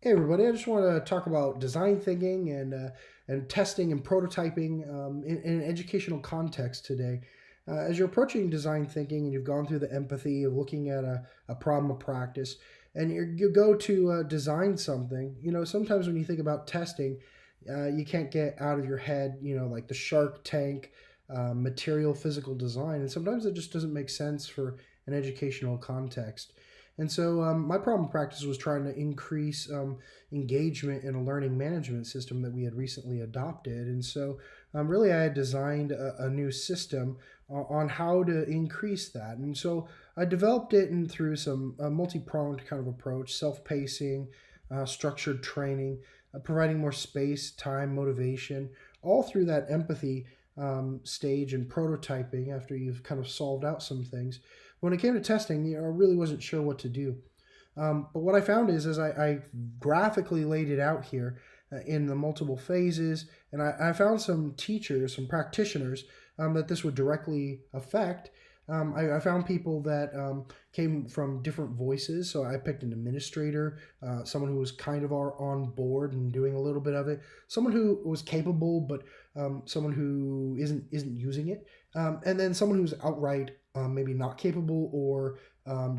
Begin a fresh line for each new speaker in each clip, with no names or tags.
Hey everybody, I just want to talk about design thinking and testing and prototyping in an educational context today. As you're approaching design thinking and you've gone through the empathy of looking at a problem of practice and you go to design something, sometimes when you think about testing, you can't get out of your head, like the Shark Tank material physical design. And sometimes it just doesn't make sense for an educational context. And so my problem practice was trying to increase engagement in a learning management system that we had recently adopted. And so really I had designed a new system on how to increase that. And so I developed it in through some multi-pronged kind of approach, self-pacing, structured training, providing more space, time, motivation, all through that empathy stage and prototyping after you've kind of solved out some things. When it came to testing, I really wasn't sure what to do. But what I found is, I graphically laid it out here in the multiple phases, and I found some teachers, some practitioners that this would directly affect. I found people that came from different voices, so I picked an administrator, someone who was kind of on board and doing a little bit of it, someone who was capable, but someone who isn't using it, and then someone who's outright maybe not capable or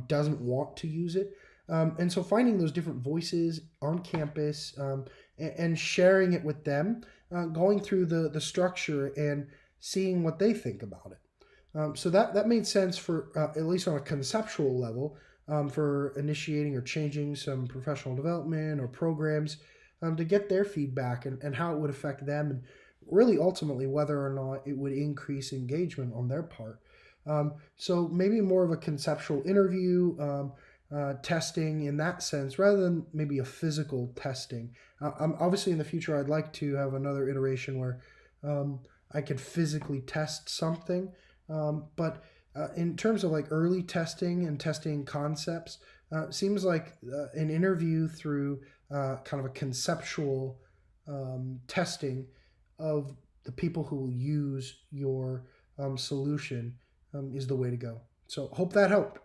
doesn't want to use it. And so finding those different voices on campus and sharing it with them, going through the structure and seeing what they think about it. So that made sense for, at least on a conceptual level, for initiating or changing some professional development or programs to get their feedback and how it would affect them, and really ultimately whether or not it would increase engagement on their part. So maybe more of a conceptual interview, testing in that sense, rather than maybe a physical testing. Obviously, in the future, I'd like to have another iteration where I could physically test something. But in terms of like early testing and testing concepts, seems like an interview through kind of a conceptual testing of the people who will use your solution is the way to go. So hope that helped.